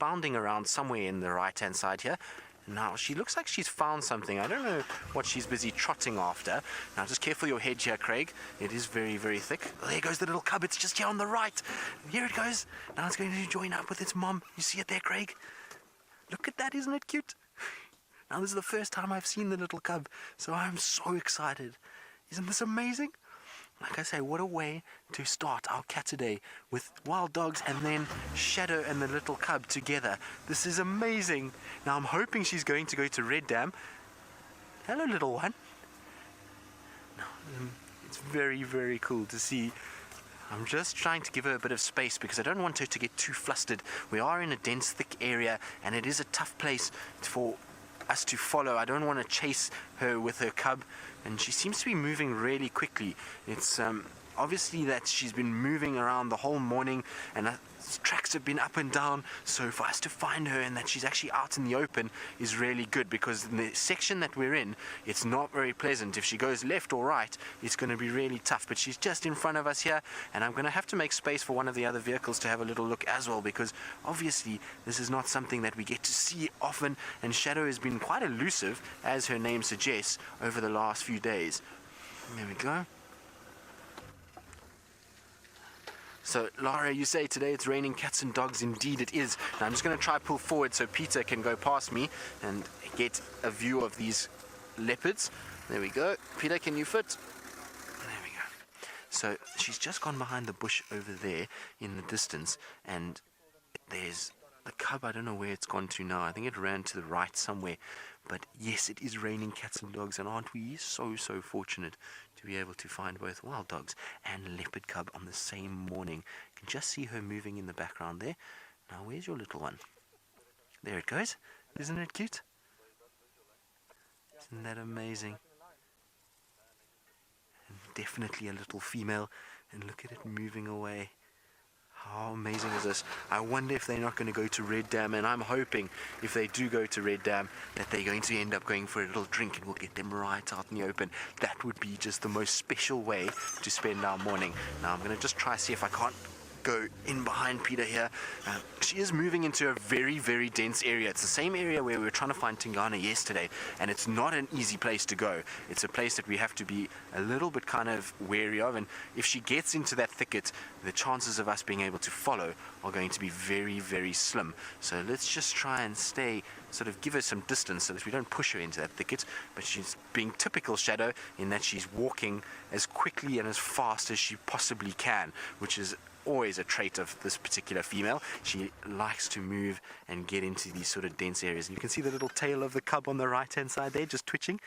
bounding around somewhere in the right-hand side here. Now, she looks like she's found something. I don't know what she's busy trotting after. Now, just careful your head here, Craig. It is very, very thick. Oh, there goes the little cub. It's just here on the right. Here it goes. Now it's going to join up with its mom. You see it there, Craig? Look at that. Isn't it cute? Now, this is the first time I've seen the little cub, so I'm so excited. Isn't this amazing? Like I say, what a way to start our cat today with wild dogs and then Shadow and the little cub together. This is amazing. Now I'm hoping she's going to go to Red Dam. Hello, little one. Now, it's very, very cool to see. I'm just trying to give her a bit of space because I don't want her to get too flustered. We are in a dense, thick area and it is a tough place for us to follow. I don't want to chase her with her cub, and she seems to be moving really quickly. It's obviously that she's been moving around the whole morning and tracks have been up and down, so for us to find her and that she's actually out in the open is really good, because in the section that we're in, it's not very pleasant. If she goes left or right, it's going to be really tough, but she's just in front of us here, and I'm going to have to make space for one of the other vehicles to have a little look as well, because obviously this is not something that we get to see often, and Shadow has been quite elusive, as her name suggests, over the last few days. There we go. So, Lara, you say today it's raining cats and dogs. Indeed it is. Now, I'm just going to try pull forward so Peter can go past me and get a view of these leopards. There we go. Peter, can you fit? There we go. So, she's just gone behind the bush over there in the distance, and there's the cub. I don't know where it's gone to now. I think it ran to the right somewhere. But yes, it is raining cats and dogs, and aren't we so fortunate to be able to find both wild dogs and leopard cub on the same morning. You can just see her moving in the background there. Now, where's your little one? There it goes. Isn't it cute? Isn't that amazing? And definitely a little female, and look at it moving away. How amazing is this? I wonder if they're not going to go to Red Dam, and I'm hoping if they do go to Red Dam that they're going to end up going for a little drink and we'll get them right out in the open. That would be just the most special way to spend our morning. Now I'm going to just try see if I can't go in behind Peter here. She is moving into a very dense area. It's the same area where we were trying to find Tingana yesterday, and it's not an easy place to go. It's a place that we have to be a little bit kind of wary of, and if she gets into that thicket, the chances of us being able to follow are going to be very slim. So let's just try and stay, sort of give her some distance so that we don't push her into that thicket. But she's being typical Shadow in that she's walking as quickly and as fast as she possibly can, which is always a trait of this particular female. She likes to move and get into these sort of dense areas. And you can see the little tail of the cub on the right hand side there just twitching.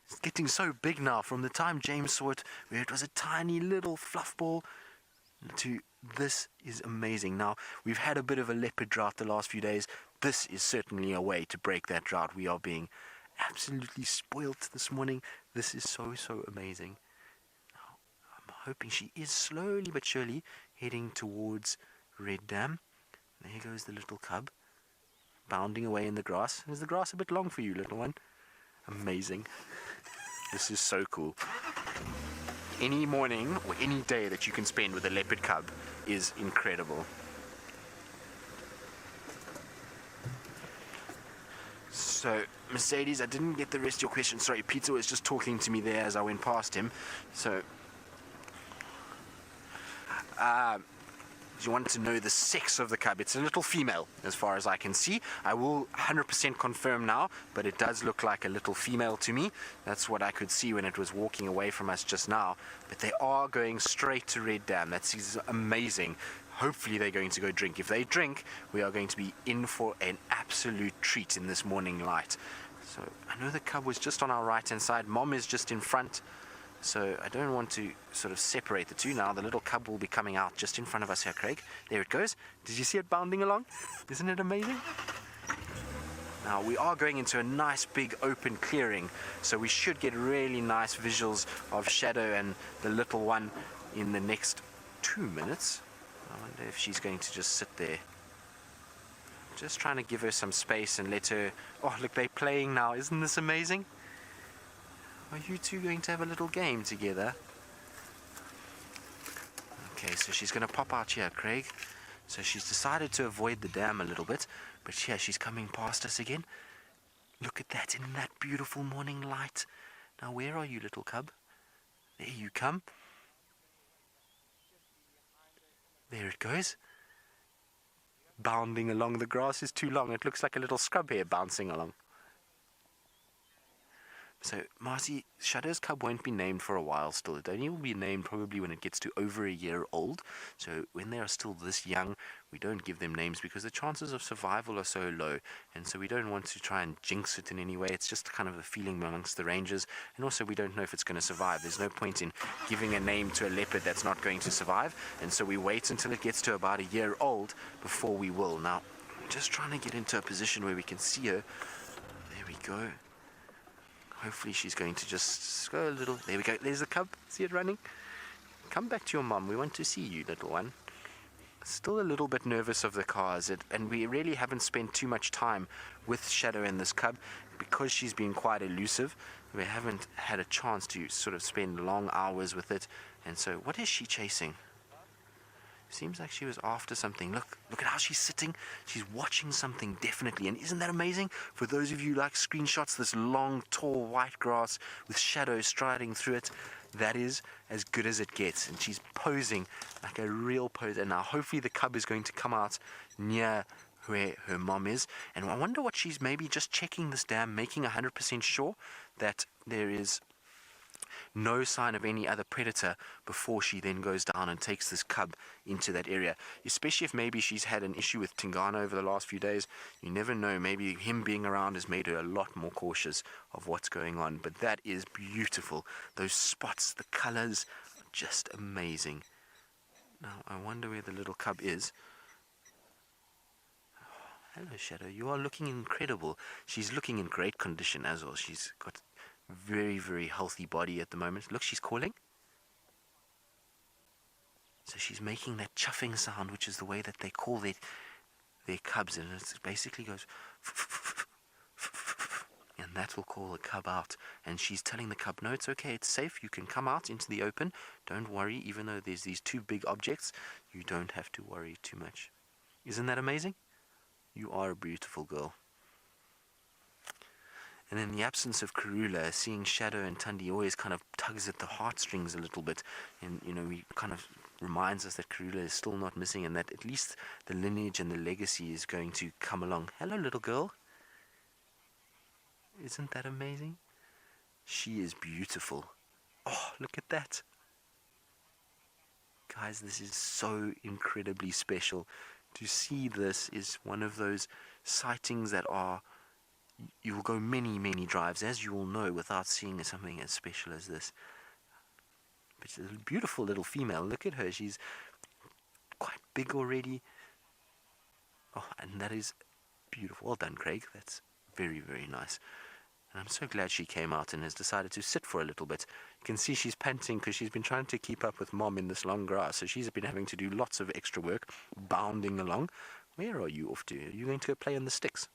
It's getting so big now. From the time James saw it, where it was a tiny little fluff ball, to this is amazing. Now, we've had a bit of a leopard drought the last few days. This is certainly a way to break that drought. We are being absolutely spoilt this morning. This is so amazing. Hoping she is slowly but surely heading towards Red Dam. There goes the little cub, bounding away in the grass. Is the grass a bit long for you, little one? Amazing. This is so cool. Any morning or any day that you can spend with a leopard cub is incredible. So, Mercedes, I didn't get the rest of your question. Sorry, Peter was just talking to me there as I went past him. So, you wanted to know the sex of the cub. It's a little female, as far as I can see. I will 100% confirm now, but it does look like a little female to me. That's what I could see when it was walking away from us just now. But they are going straight to Red Dam. That's amazing. Hopefully they're going to go drink. If they drink, we are going to be in for an absolute treat in this morning light. So I know the cub was just on our right-hand side. Mom is just in front. So I don't want to sort of separate the two now. The little cub will be coming out just in front of us here, Craig. There it goes. Did you see it bounding along? Isn't it amazing? Now we are going into a nice big open clearing, so we should get really nice visuals of Shadow and the little one in the next 2 minutes. I wonder if she's going to just sit there. Just trying to give her some space and let her... Oh, look, they're playing now. Isn't this amazing? Are you two going to have a little game together? Okay, so she's going to pop out here, Craig. So she's decided to avoid the dam a little bit, but yeah, she's coming past us again. Look at that, in that beautiful morning light. Now where are you, little cub? There you come. There it goes. Bounding along. The grass is too long. It looks like a little scrub hare bouncing along. So, Marcy, Shadow's cub won't be named for a while still. It only will be named probably when it gets to over a year old. So, when they are still this young, we don't give them names because the chances of survival are so low. And so, we don't want to try and jinx it in any way. It's just kind of a feeling amongst the rangers. And also, we don't know if it's going to survive. There's no point in giving a name to a leopard that's not going to survive. And so, we wait until it gets to about a year old before we will. Now, I'm just trying to get into a position where we can see her. There we go. Hopefully she's going to just go a little. There we go. There's the cub. See it running? Come back to your mom. We want to see you, little one. Still a little bit nervous of the cars. And we really haven't spent too much time with Shadow and this cub because she's been quite elusive. We haven't had a chance to sort of spend long hours with it. And so what is she chasing? Seems like she was after something. Look at how she's sitting. She's watching something, definitely. And isn't that amazing? For those of you who like screenshots, this long, tall, white grass with Shadow striding through it, that is as good as it gets. And she's posing like a real poser. Now, hopefully the cub is going to come out near where her mom is. And I wonder what she's maybe just checking this dam, making 100% sure that there is no sign of any other predator before she then goes down and takes this cub into that area. Especially if maybe she's had an issue with Tingana over the last few days. You never know, maybe him being around has made her a lot more cautious of what's going on. But that is beautiful. Those spots, the colors, are just amazing. Now I wonder where the little cub is. Hello, Shadow. You are looking incredible. She's looking in great condition as well. She's got very, very healthy body at the moment. Look, she's calling. So she's making that chuffing sound, which is the way that they call their cubs, and it basically goes and that will call the cub out. And she's telling the cub, no, it's okay, it's safe, you can come out into the open, don't worry. Even though there's these two big objects, you don't have to worry too much. Isn't that amazing? You are a beautiful girl. And in the absence of Karula, seeing Shadow and Tundi always kind of tugs at the heartstrings a little bit. And, you know, we kind of reminds us that Karula is still not missing and that at least the lineage and the legacy is going to come along. Hello, little girl. Isn't that amazing? She is beautiful. Oh, look at that. Guys, this is so incredibly special. To see this is one of those sightings that are... You will go many, many drives, as you will know, without seeing something as special as this. But she's a beautiful little female. Look at her. She's quite big already. Oh, and that is beautiful. Well done, Craig. That's very, very nice. And I'm so glad she came out and has decided to sit for a little bit. You can see she's panting because she's been trying to keep up with Mom in this long grass. So she's been having to do lots of extra work, bounding along. Where are you off to? Are you going to go play on the sticks?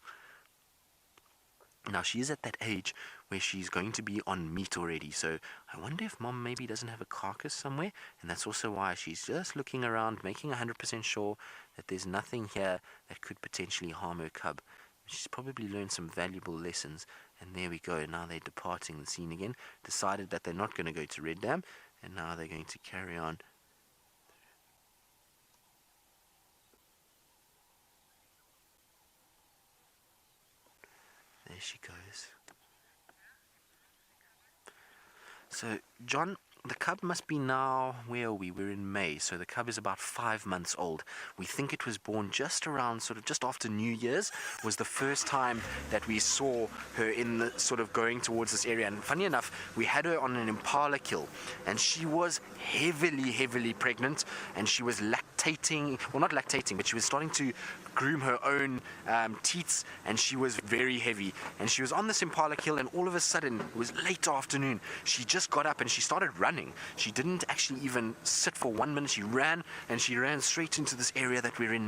Now, she is at that age where she's going to be on meat already, so I wonder if Mom maybe doesn't have a carcass somewhere, and that's also why she's just looking around, making 100% sure that there's nothing here that could potentially harm her cub. She's probably learned some valuable lessons, and there we go. Now they're departing the scene again, decided that they're not going to go to Red Dam, and now they're going to carry on. There she goes. So, John, the cub must be now, where are we? We're in May, so the cub is about 5 months old. We think it was born just around, sort of just after New Year's, was the first time that we saw her in the sort of going towards this area. And funny enough, we had her on an impala kill, and she was heavily, heavily pregnant, and she was lactating, well, not lactating, but she was starting to groom her own teats, and she was very heavy. And she was on this impala kill, and all of a sudden, it was late afternoon, she just got up and she started running. She didn't actually even sit for 1 minute. She ran, and she ran straight into this area that we're in